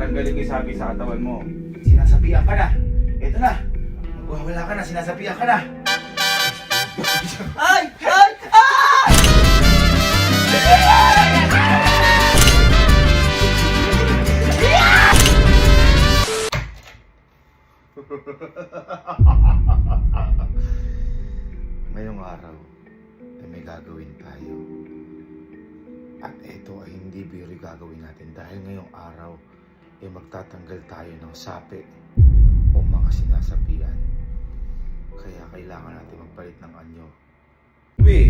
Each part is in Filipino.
tatanggalin ko yung sabi sa katawan mo. Sinasapian ka na. Ito na. Magwawala ka na, sinasapian ka na. Ay! Ay! Ay! Ngayong araw ay may gagawin tayo. At ito ay hindi biro gagawin natin dahil ngayong araw ay magtatanggal tayo ng sapi o mga sinasapian. Kaya kailangan natin magpalit ng anyo. Uy!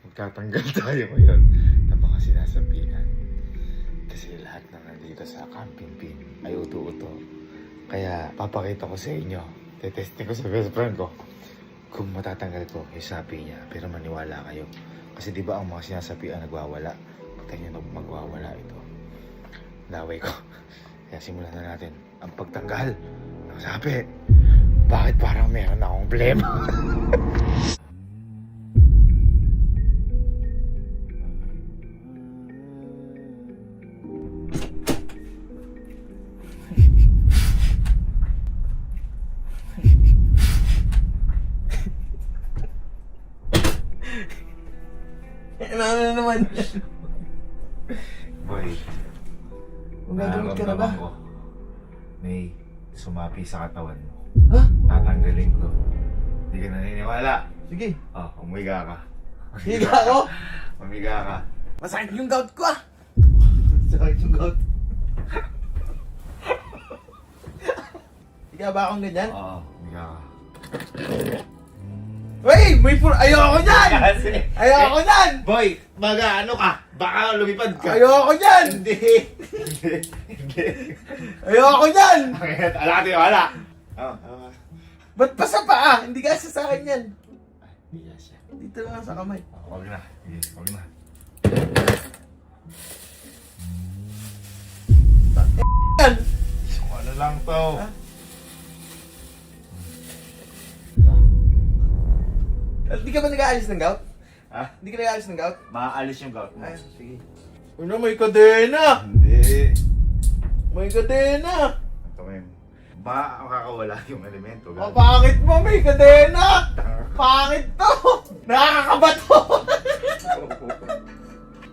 Magtatanggal tayo ngayon ng mga sinasapian. Kasi lahat na nandito sa camping pin ay uto-uto. Kaya papakita ko sa inyo, tetesting ko sa best friend ko kung matatanggal ko yung sapi niya. Pero maniwala kayo. Kasi di ba ang mga sinasapian nagwawala? Tingnan nyo magwawala ito. Laway ko. Kaya simulan na natin ang pagtanggal ng sapi. Bakit parang meron akong problema? Ano naman? Boy, Magagamit ka na ba? nararamdaman ko, may sumapi sa katawan mo. Ha? Tatanggalin ko. Hindi ka naniniwala. Sige. Oh, umiga ka. Higa ako. Umiga ka. Masakit yung gout ko ah. Sakit yung gout. Higa ba akong ganyan? Oo, umiga ka. Wey! Ayoko dyan! Kasi, Ayoko dyan! boy, baga ano ka? Baka lumipad ka. Ayoko dyan! Hindi. Hindi. Ayoko dyan! Ala ka wala. Oo. Ba't pa sa paa? Hindi kasi sa akin yan. Hindi na siya. Dito lang sa kamay. Huwag na. Sige, huwag na. Yan! So, ano lang to? Ha? Hindi ka ba nag-aalis ng gout? Ha? Hindi ka nag-aalis ng gout? Maaalis yung gout mo. Ay, sige. Ano, may kadena! Hindi. May kadena! Ito ngayon. Baka makakawala yung elemento. Oh, pangit mo, may kadena! Pangit to! Nakakakaba to!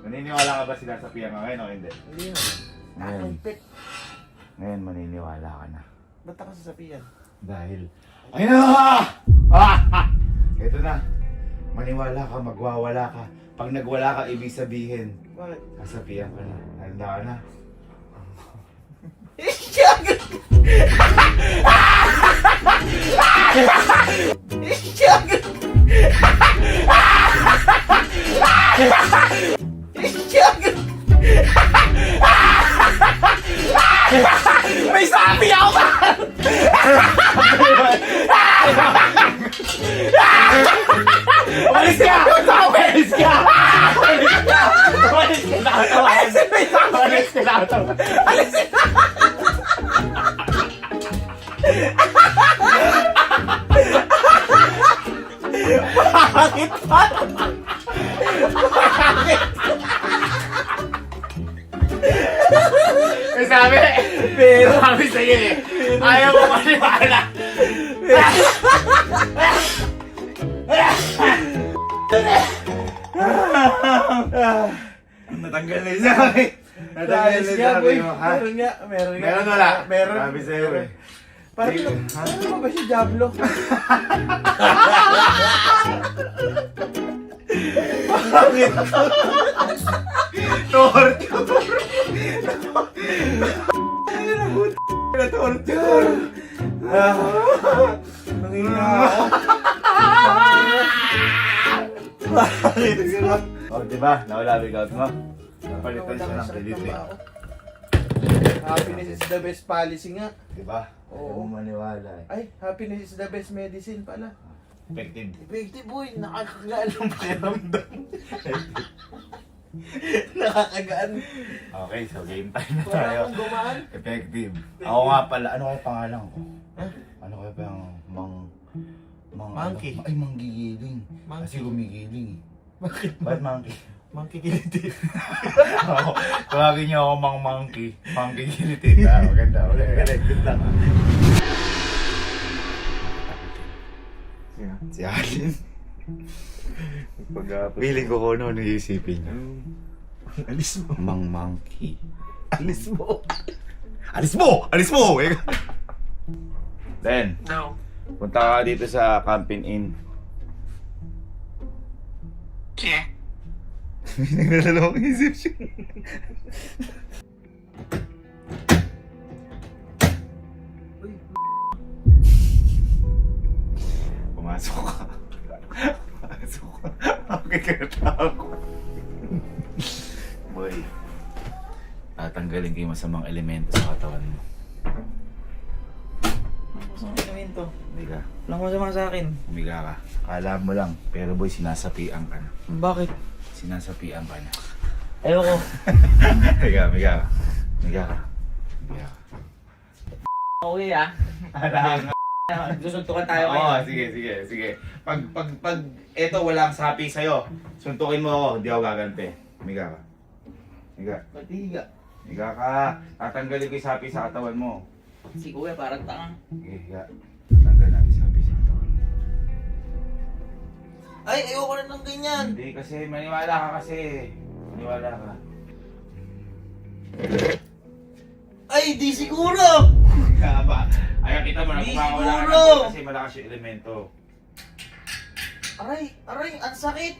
Naniniwala ka ba sinasapian ka ngayon o hindi? Hindi na. Ngayon. Nakakapit. Ngayon maniniwala ka na. Ba't ako sasapian? Dahil... Ayun na! Ah! Ito na. Maniwala ka, magwawala ka. Pag nagwala ka, ibig sabihin, Bakit? kasapian ka na. Handa ka na. Isyagat! Isyagat! Isyagat! May sabi ako ba? Umalis ka! Umalis ka! Umalis ka! Umalis ka na! Umalis ka na! Alisin! Bakit pa? May sabi! Pero, Sabi sa'yo eh! Ayaw mo maniwala! Natanggal na yung sabi! Natanggal na ayos yung nga, sabi boy. mo, ha? Meron nga, meron nga. Meron wala? Meron. Sabi sa'yo eh. Parang, ano mo ba si Diablo? Bakit? Torte! Na-torture! Nangina ako. Bakit? Oh, diba? Nawala yung gout mo. Napalitan siya ng delete eh. Happiness is the best policy nga. Diba? Ayaw Oo. mo maniwala eh. Ay, happiness is the best medicine pala. Effective. Effective boy, nakakagaan ang pakiramdam. Nakakagaan. Okay, so game time na Wala tayo. akong gumaan. Effective. Ako nga pala, ano kaya pangalan ko? Ha? Ano kaya pa yung Monkey. Ay, manggigiling. Monkey. Kasi gumigiling eh. Bakit? Ba't monkey? Monkey kiliti. Oo. Tawagin niyo ako monkey. Monkey gilitin. Maganda. Good lang. Si Alin. Pag-apos. Feeling ko kung ano iisipin niya. Alis mo. Monkey. Alis mo. Alis mo! Alis mo! Den, No. punta ka dito sa Camping Inn. Sige. Nagdadalawang isip siya. Pumasok ka. Pumasok ka. Okay ka natako. Boy, tatanggalin ko yung masamang elemento sa katawan mo. Masang elemento. Umiga. Walang masama sa akin. Umiga ka. Kala mo lang. Pero boy, sinasapian ka na. Bakit? Sinasapian ka na. Ayoko. Umiga ka. Umiga ka. Umiga ka. Okay ah. Susuntukan tayo Oo, sige. Pag eto walang sapi sa'yo, suntukin mo ako, hindi ako gaganti. Umiga ka. Umiga. Matiga. Umiga ka. Tatanggalin ko yung sapi sa katawan mo. Si kuya parang tanga. Sige, higa. Tatanggal natin yung sapi sa katawan mo. Ay, ayoko na ng ganyan. Hindi kasi, maniwala ka kasi. Maniwala ka. Ay, di siguro. Kaya ba? Ayaw kita mo na Di kumawala ka siguro. na kasi malakas yung elemento. Aray, ang sakit.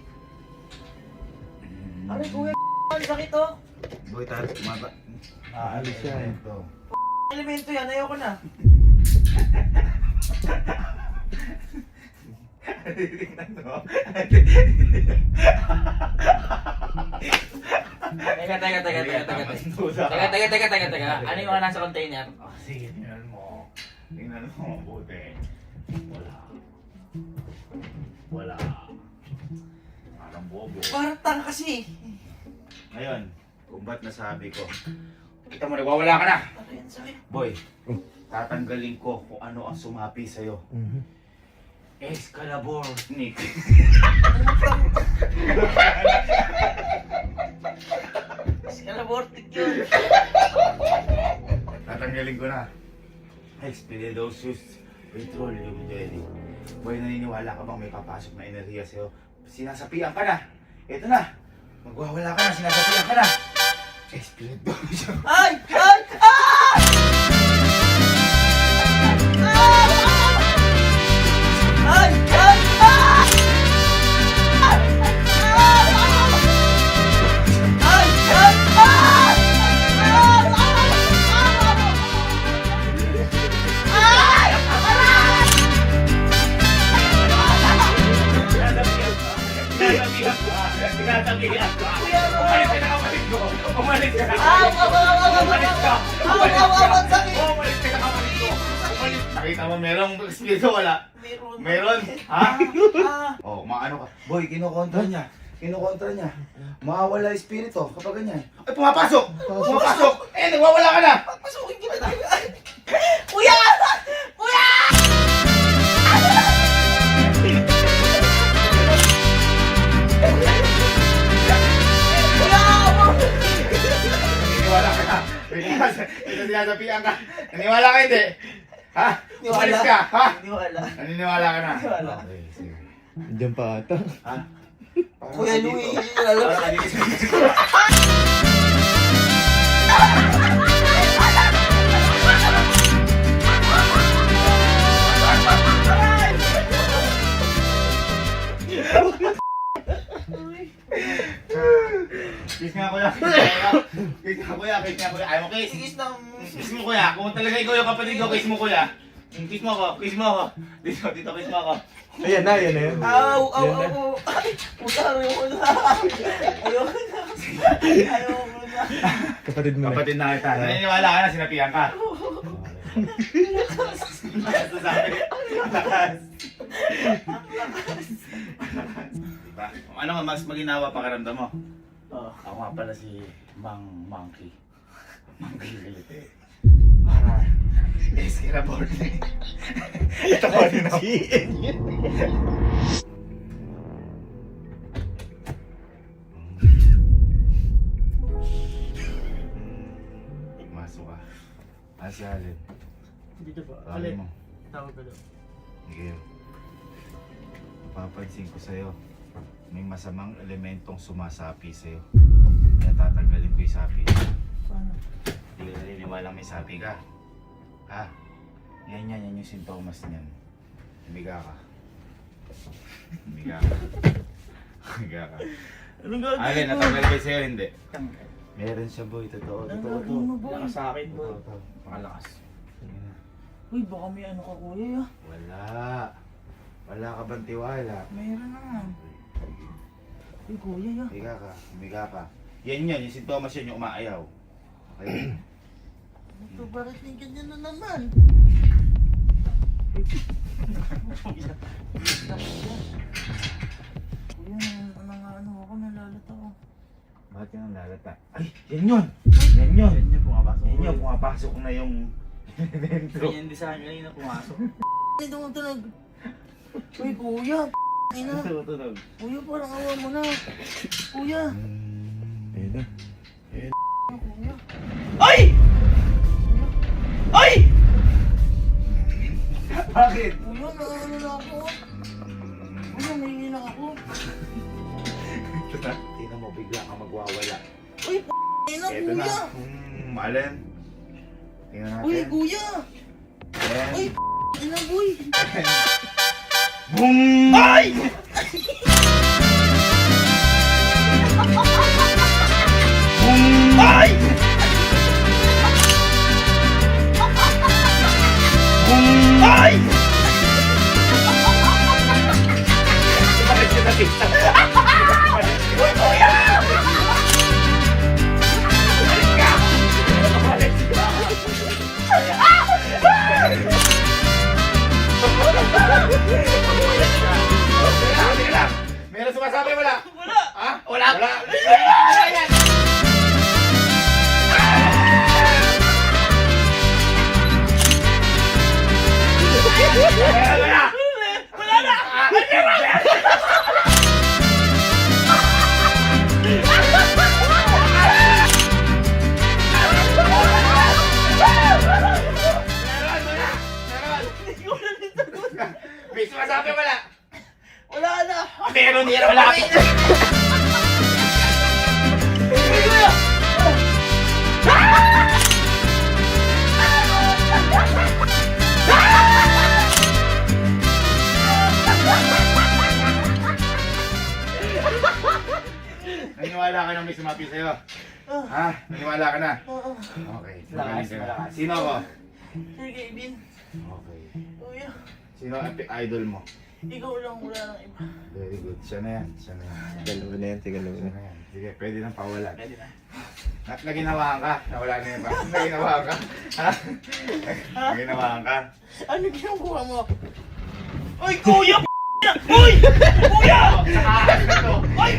Aray, kuya, ang sakit oh. Boy, tayo, kumaba. Aalis siya eh. Elemento yan, ayoko na. Tingnan mo. Teka. Ano yung mga nasa container? Oh, sige, tingnan mo. Tingnan mo, buti. Wala. Parang bobo. Parang tanga kasi. Ngayon, kung ba't nasabi ko, kita mo, nagwawala ka na. Aray, ang sakit. Boy, tatanggalin ko kung ano ang sumapi sa'yo. Excalibur Nick. Scalabortic yun. Tatanggalin ko na. Expelliarmus Petroleum Jelly. Boy, naniniwala ka bang may papasok na enerhiya sa'yo? Sinasapian ka na. Ito na. Magwawala ka na. Sinasapian ka na. Expelliarmus. Ay! Ah! Ay! Sinasapian ka. Umalis ka na, kapatid ko. Umalis ka na. Umalis ka. Umalis ka na, kapatid ko. Umalis. Nakita mo, merong espiritu, wala? Meron? Ha? Oh, maano ka? Boy, kinukontra niya. Mawawala espiritu kapag ganyan. Ay, pumapasok! Eh, nagwawala ka na! Pasukin kita tayo. Kuya! Kuya! Naniniwala ka na. Ito sinasapian ka. Naniniwala ka hindi? Ha? Umalis ka, ha? Niwala. Naniniwala ka na? Naniniwala. Okay, sige. Diyan pa ata. Ha? Kuya Louie, Para ka dito. Kiss nga kuya. Kiss nga kuya. Ayaw mo kiss. Sigis ng... Kiss mo kuya. Kung talaga ikaw yung kapatid ko, kiss mo kuya. Kiss mo ako. Dito, kiss mo ako. Ayan na. Aw! Ay! Puta, ayoko na. Kapatid Kapatid na kita. Naniniwala ka na, sinapian ka. Lakas. Diba? Ano nga mas maginawa pakiramdam mo? Ako nga pala si Monkey. Monkey Kilite. Para Excalibur Nick. Tawanin ako. Masok ka. Asalin. Dito ba? Tawagin mo. Tawag ka daw. Miguel. Papansin ko sa'yo. May masamang elementong sumasapi sa'yo. Kaya tatanggalin ko yung sapi. Paano? Hindi ka naniniwala may sapi ka. Ha? Yan yung sintomas niyan. Humiga ka. Humiga ka. Humiga ka. Anong gagawin Alin, mo? natanggal kayo sa'yo, hindi. Tanggal. Meron siya boy, totoo. Ang Totoo to. gagawin mo, boy? Lakas sa akin, boy. Totoo. Makalakas. Sige na. Uy, baka may ano ka kuya ah. Wala. Wala ka bang tiwala? Meron naman. Uy, kuya ah. Humiga ka. Humiga ka. Yan yung sintomas yun yung umaayaw. Okay? Ito, bakit yung ganyan na naman? Kuya, ano ako, nalalata ako. Bakit ka nang lalata? Ay! Yan yun! Yan yun! Yan yung pumapasok. Yan yun, pumapasok na yung elemento. Ganyan din sa akin kanina pumasok. Ay, tumutunog. Uy, kuya. Ina. Tutunog. Kuya, parang awa mo na. Kuya. Ayun na. Kuya. Ay! Ay! Bakit? Kuya, naano na ako. Kuya, nahihina ako. Tingnan mo, bigla ka magwawala. Uy, ina, Eto na. kuya. Alin? Tingnan natin. Uy, kuya. Ayan. Uy, ina, boy. Boom! Ay! Boom! Ay! Boom! Ay! Bakit ka nakita? Uy, kuya! Balik ka! Balik ka! Sige lang. Meron sumasabi, wala? Wala. Ha? Wala! Wala. Wala yan! Wala! Wala na. May sumasabi, wala? Wala na. Meron yan! Wala! Kuya. Naniniwala ka na may sumapi sa'yo? Ha? Naniniwala ka na? Oo. Okay. Malakas, Magaling ka na. malakas. Sino ako? Sir Kevin. Okay. Kuya. Sino ang idol mo? Ikaw lang, wala nang iba. Very good. Siya na yan. Siya na yan. Galaw na yan, tigalaw Siya na. na yan. Sige, pwede nang pawalan. Pwede na. Naginawaan ka. Nawala na yun ba? Naginawaan ka. Ha? Naginawaan ka. Ano ginagawa mo? Uy, kuya! Uy! Kuya! Ay!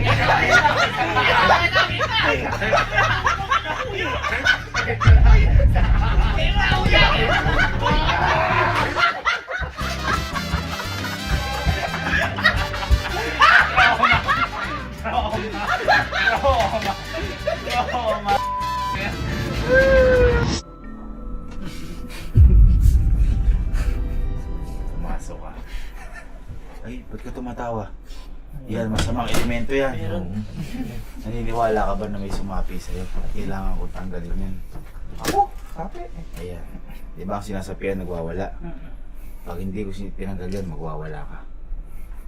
Pumasok ka. Ay, ba't ka tumatawa? Yan, masamang elemento yan. Meron. Naniniwala ka ba na may sumapi sa'yo? Kailangan ko tanggalin yan. Ako? Sabi. Ayan. Di ba ang sinasapian nagwawala? Pag hindi ko tinanggal yan, magwawala ka.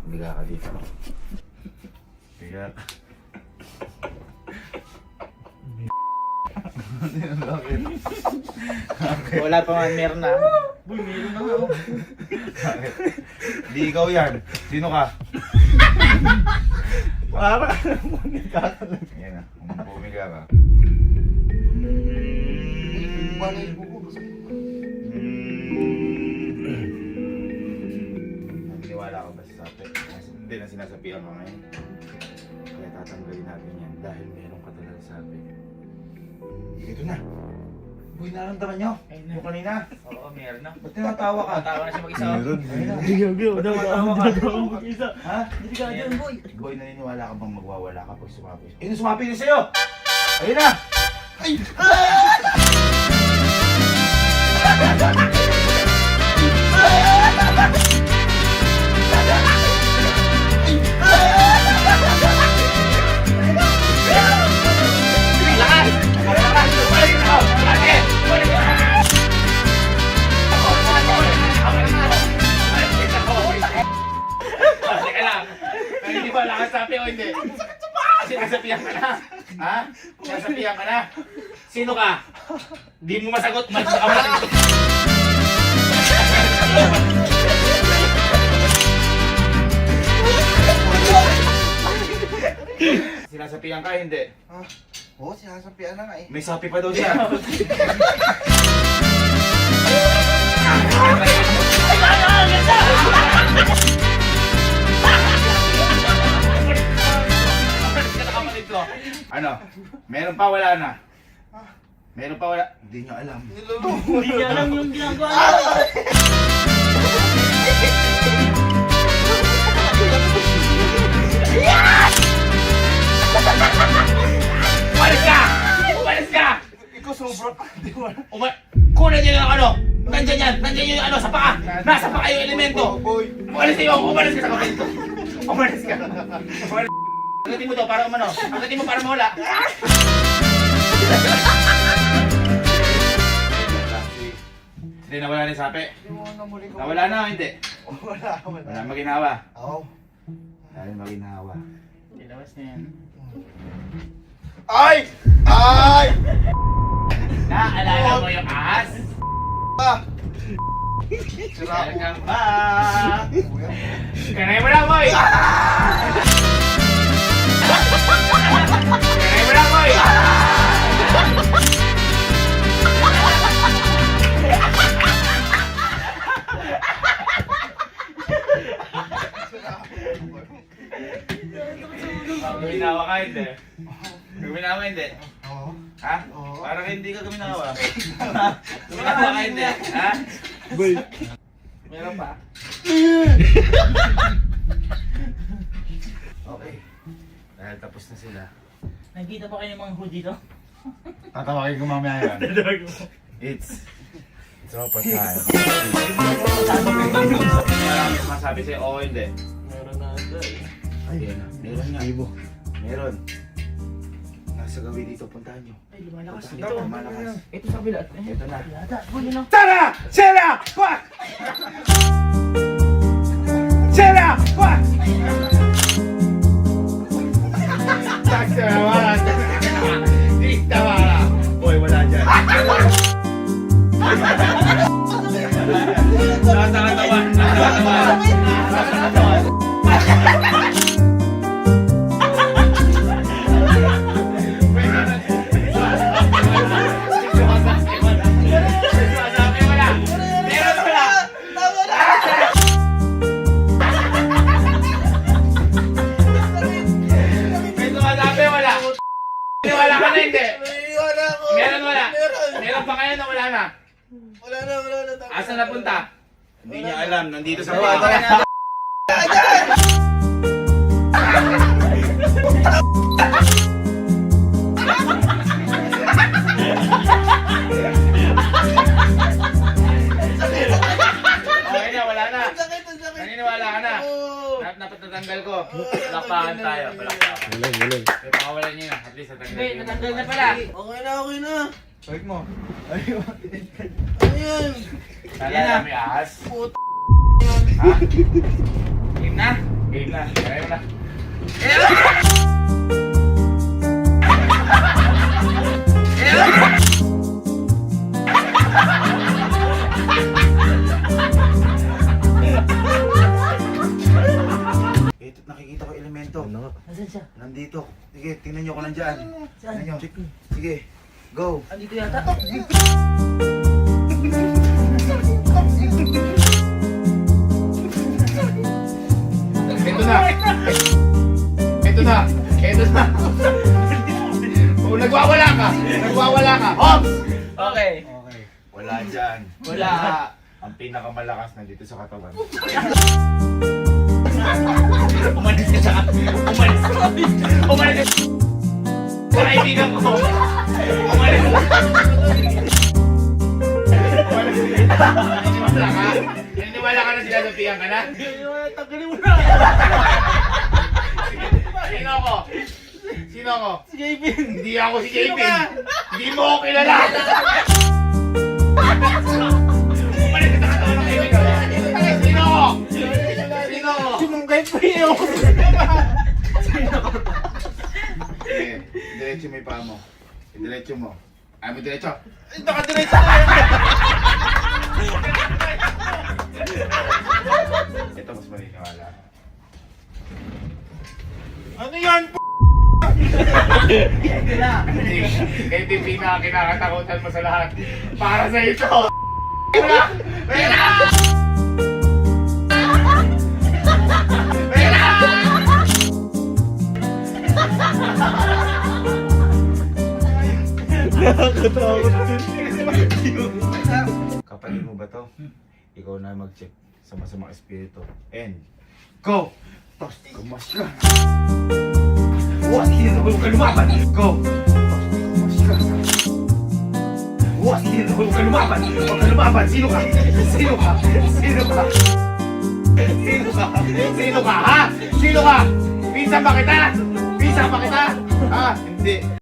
Biga ka dito. Biga ka. Bakit? Wala pa man, meron na. Boy, meron na nga. Oh. Bakit? Di ikaw yan. Sino ka? Para nagkakalang. Ayan na. Bumiga ka. Balay ko ko. Naniniwala ka ba sa sapi? Hindi na sinasapian ka ngayon. Kaya tatanggalin natin yan dahil meron ka talaga sabi. Dito na. Boy, naramdaman nyo? Yung kanina? Oo, meron na. Ba't tinatawa ka? Tawa na siya mag-isa. Ha? Boy, naniniwala ka bang magwawala ka pag sumabi? Eh, sumabi na sa'yo! Ayun na! Ay! Lakas! Lakas! Balik na ako! Balik! Balik na ako! Teka lang. Hindi ba nakasapi o hindi? Sinasapihan ka na. Ha? Sinasapihan ka na. Sino ka? Di mo masagot. Umalis ka muna dito. Sinasapihan ka, hindi? Oo, sinasapian na nga eh. May sapi pa daw siya. Umalis ka na kapatid ko. Ano? Meron pa, wala na? Meron pa, wala? Hindi nyo alam. Hindi niya alam yung ginagawa niya. Umalis ka! Umalis ka! Ikaw sobra ka. Hindi ko alam. Kunan niyo yung ano! Nandyan yan! Nandyan yung ano sa paa! Nasa paa yung elemento! Boy. Umalis kayo! Umalis ka sa kapatid ko! Umalis ka! Umalis. Agatin mo to para umano. Agatin mo para mawala. Hindi nawala ni sapi. Hindi mo na muli ko. Nawala na o hindi? Wala. Wala maginawa. Oo. Dahil maginawa. Ilawas na yan. Ay! Ay! Naalala mo yung ahas? Ah! Welcome back! Kanay mo na, boy! Kanay mo na, boy! Guminawa ka, hindi? Guminawa, hindi? Oo. Ha? Oo. Parang hindi ka guminawa. Guminawa ka hindi? Ha? Boy. Meron pa? Okay. Dahil tapos na sila. Nakikita pa kayo ng mga hoodie to? Tatawagin ko mamaya yan. It's open time. Maraming masabi sa'yo, oo hindi. Meron na ito eh. Ayun na. Meron nga. Meron. Nasa gawi dito, puntahan nyo. Ay, lumalakas Ito, ito. malakas. Ito sa kabila. Ito na. Yata, boy, yun ang... Tara! Sila! Fuck! Sila! Fuck! Taksara! Taksara! Boy, wala dyan. Nakakatawa! Nakakatawa! Wala ka na hindi. Wala ko. Meron wala. Meron. Meron pa kayo na wala na. Wala na. Asan napunta? Hindi niya alam, nandito sa Wala, bahay. wala. Okay na, wala na. Ang sakit. Naniniwala ka na. Oo. Natatanggal ko. Palakpakan tayo. Palakpakan. Galing. May pangawalan niyo na. At least natanggal Hindi, niyo. natanggal na pala. Okay na. Balik mo. Ano yan? Nalala mo yung ahas? Puto. Ha? Game na? Game na. Kaya mo na. Ito, nakikita ko elemento. Nasaan siya? Nandito. Sige, tingnan nyo kung nandyan. Saan? Tingnan nyo. Sige, go. Andito yata. Oh! Ito na. Ito na. Ito na. Oh, nagwawala ka. Nagwawala ka. Hops! Okay. Okay. Wala dyan. Wala. Ang pinakamalakas nandito sa katawan. Umalis ka sa... Umalis ka. Umalis ka. Sa kaibigan ko. Umalis ka. Naniniwala ka? Naniniwala ka na sinasabihan ka na? Tanggalin mo na. Sino ako? Sino ako? Si JP. Hindi ako si JP. Hindi mo ako kilala. Umalis ka sa katawan ng kaibigan ko. Sino ako? Sino ako? Sinunggay pa yun. Sige, diretso mo yung paa mo. Diretso mo. Ay mo diretso. Nakadiretso na yan. Ito mas maniniwala. Ano yan? Kaya yung pinakakatakutan mo sa lahat. Para sa ito. Wala! Wala! Kapatid mo ba to? Ikaw na mag-check sa masamang espiritu. And go! Tosti, kumas ka! Huwag huwag ka lumaban! Go! Tosti, kumas ka! Huwag ka lumaban! Huwag ka lumaban! Sino ka? Sino ka? Sino ka? Sino ka? Sino ka? Ha? Sino ka? Pinsan ba kita? Pinsan ba kita? Ha? Hindi!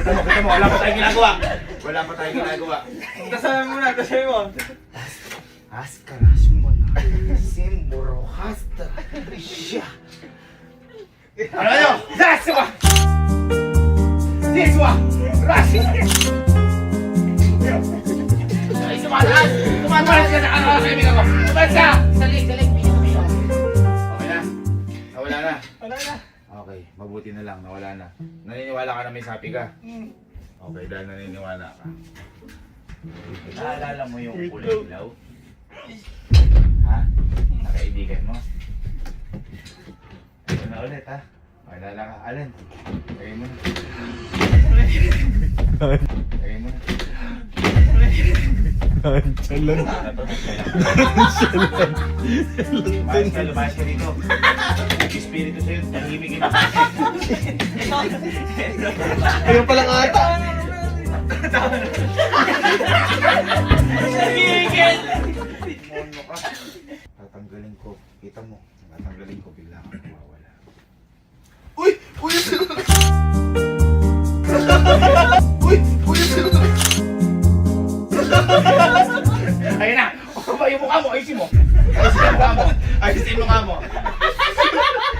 Kita mo, wala pa tayong ginagawa. Wala pa tayong ginagawa. Tasayan mo na, tasayan mo. Askara, sumona. Simboro, hasta. Siya. Ano nyo? Daswa! Diswa! Rashi! Ay, sumalas! Sumalas ka sa kaibigan ko! Sumalas ka! Salik! Okay na? Nawala na? Wala na. Okay, mabuti na lang, nawala na. Naniniwala ka na may sapi ka? Okay, dahil naniniwala ka. Naalala mo yung kulay ilaw? Ha? Nakaibigan mo? Ito na ulit ha? Maalala ka, Alan. Lagay mo na. Lagay mo na. Chalan. Lumayas ka dito. Espiritu sa'yo, tahimik ka. Ayun palang ata. Mono ka. Tatanggalin ko. Kita mo. Tatanggalin ko bigla kang mawawala. Uy! Uy! Uy! Uy! Ayun na! Yung mukha mo, ayusin mo! Ayusin yung mukha mo! Ayusin yung mukha mo!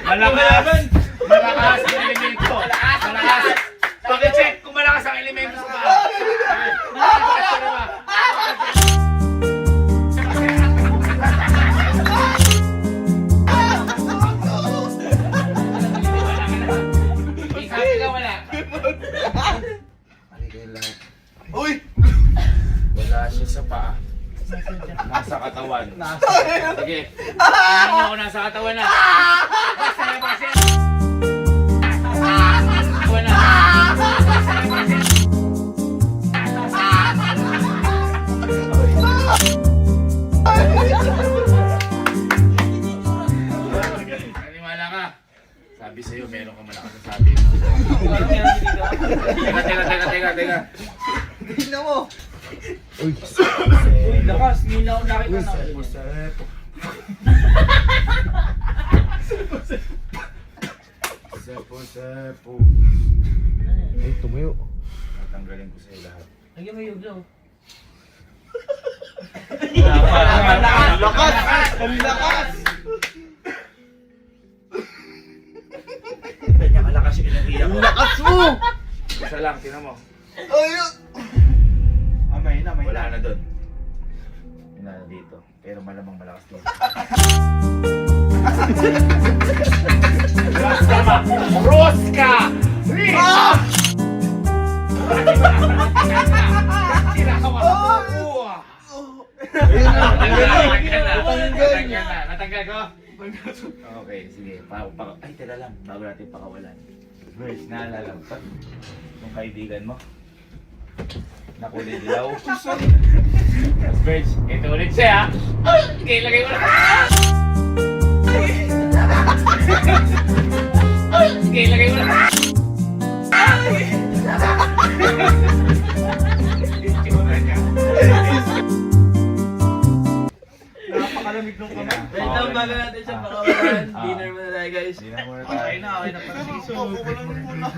Malakas! Malakas ang elemento! Malakas! Pag-check kung malakas ang elemento sa mukha! Malakas ka naman! Sabi ka wala! Mali kayo lahat. Uy! Wala siya sa paa. Nasa katawan. Sige! Ano ako nasa katawan na? Basta na basta! Katawan na! Basta na basta! Naniwala ka? Sabi sa'yo, meron ka malakas na sabi. Teka. Tingnan mo! Uy, lakas. Ninaw nakita na. Sepo. Ay, tumayo. Tatanggalin ko sa'yo lahat. Lagyan mo yung glow. Lakas! Ang lakas! Kanya kalakas yung enerhiya ko. Lakas mo! Isa lang, tinan mo. Ayun! Wala na doon. Wala na dito. Pero malamang malakas doon. Roska! Ah! Natanggal ko? Okay, sige. Ay, tira lang. Bago natin pakawalan. Verge, naalala mo pa? Yung kaibigan mo? Nakulay dilaw. Verge, ito ulit siya. Okay, lagay mo na. Okay, lagay mo na. Napakalamig nung kamay. Wait lang, bago natin siya pakawalan. Dinner muna tayo, guys. Hindi na muna tayo. Okay na pala. Papawalan mo muna.